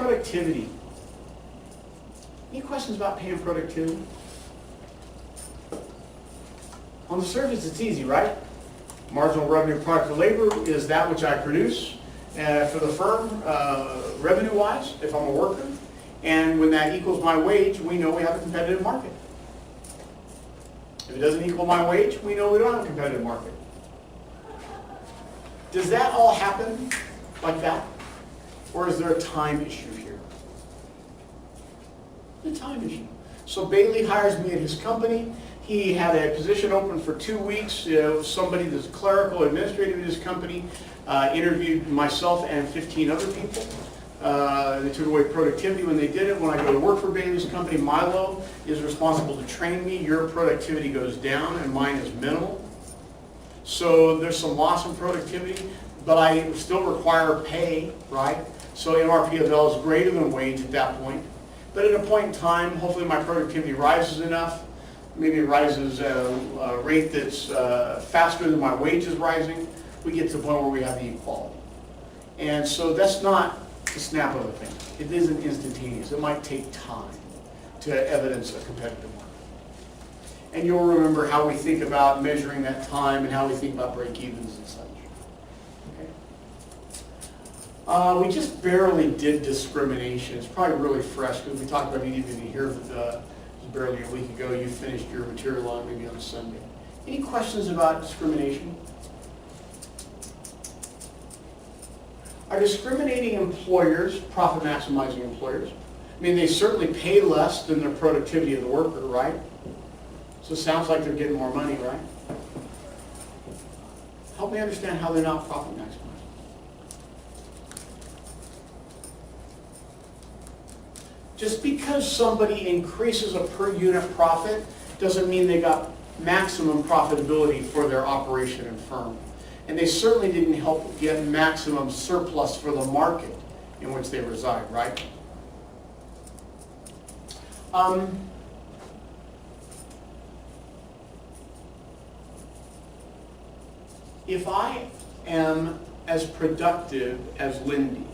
productivity. Any questions about pay and productivity? On the surface, it's easy, right? Marginal revenue product of labor is that which I produce for the firm, revenue-wise, if I'm a worker. And when that equals my wage, we know we have a competitive market. If it doesn't equal my wage, we know we don't have a competitive market. Does that all happen like that? Or is there a time issue here? The time issue. So Bailey hires me at his company. He had a position open for 2 weeks. Somebody that's clerical, administrative at his company interviewed myself and 15 other people. They took away productivity when they did it. When I go to work for Bailey's company, Milo is responsible to train me. Your productivity goes down and mine is minimal. So there's some loss in productivity, but I still require pay, right? So MRPFL is greater than wage at that point. But at a point in time, hopefully my productivity rises enough. Maybe it rises at a rate that's faster than my wage is rising. We get to the point where we have the equality. And so that's not the snap of a thing. It isn't instantaneous. It might take time to evidence a competitive market. And you'll remember how we think about measuring that time and how we think about break-evens and such. Okay. We just barely did discrimination. It's probably really fresh because we talked about it even here barely a week ago. You finished your material on maybe on Sunday. Any questions about discrimination? Are discriminating employers profit maximizing employers? I mean, they certainly pay less than the productivity of the worker, right? So it sounds like they're getting more money, right? Help me understand how they're not profit maximizing. Just because somebody increases a per unit profit doesn't mean they got maximum profitability for their operation and firm. And they certainly didn't help get maximum surplus for the market in which they reside, right? If I am as productive as Lindy,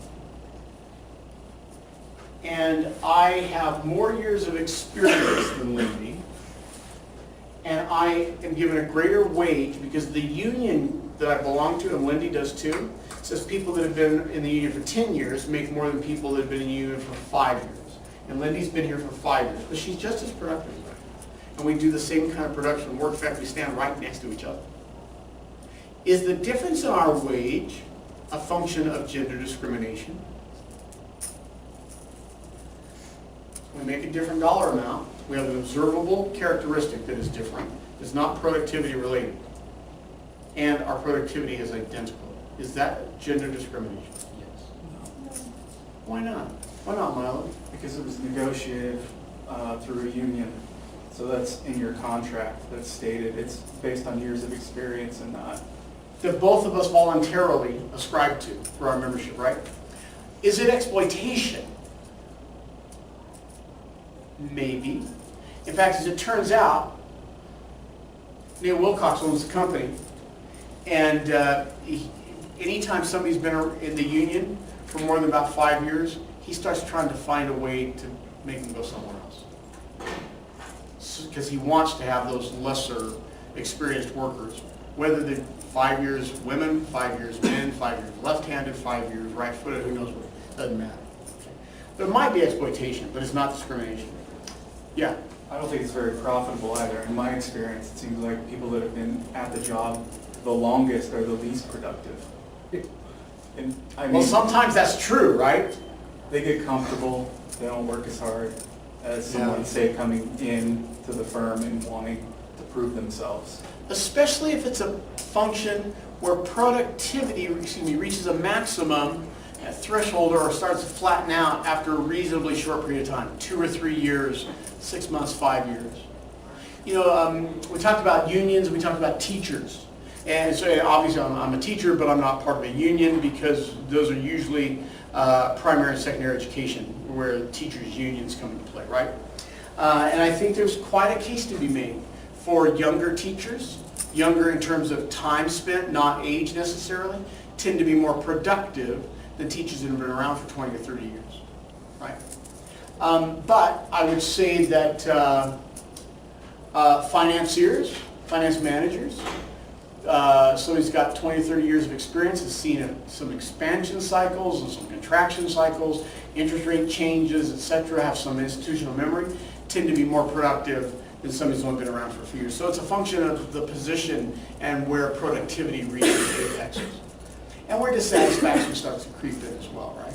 and I have more years of experience than Lindy, and I am given a greater wage because the union that I belong to, and Lindy does too, says people that have been in the union for 10 years make more than people that have been in the union for 5 years. And Lindy's been here for 5 years, but she's just as productive. And we do the same kind of production work. In fact, we stand right next to each other. Is the difference in our wage a function of gender discrimination? We make a different dollar amount. We have an observable characteristic that is different. It's not productivity related. And our productivity is identical. Is that gender discrimination? Yes. No. Why not? Why not, Milo? Because it was negotiated through a union. So that's in your contract. That's stated. It's based on years of experience and not. That both of us voluntarily ascribe to for our membership, right? Is it exploitation? Maybe. In fact, as it turns out, Neil Wilcox owns the company, and anytime somebody's been in the union for more than about 5 years, he starts trying to find a way to make them go somewhere else. Because he wants to have those lesser experienced workers, whether they're 5 years women, 5 years men, 5 years left-handed, 5 years right-footed, who knows what, doesn't matter. Okay. There might be exploitation, but it's not discrimination. Yeah? I don't think it's very profitable either. In my experience, it seems like people that have been at the job the longest are the least productive. And I mean, well, sometimes that's true, right? They get comfortable. They don't work as hard as someone, say, coming in to the firm and wanting to prove themselves. Especially if it's a function where productivity, reaches a maximum threshold or starts to flatten out after a reasonably short period of time, 2 or 3 years, 6 months, 5 years. You know, we talked about unions, we talked about teachers. And so obviously I'm a teacher, but I'm not part of a union because those are usually primary and secondary education where teachers' unions come into play, right? And I think there's quite a case to be made for younger teachers, younger in terms of time spent, not age necessarily, tend to be more productive than teachers that have been around for 20 or 30 years. right? But I would say that financiers, finance managers, somebody's got 20, 30 years of experience, has seen some expansion cycles and some contraction cycles, interest rate changes, etc., have some institutional memory, tend to be more productive than somebody who's only been around for a few years. So it's a function of the position and where productivity reaches the axis. And where dissatisfaction starts to creep in as well, right?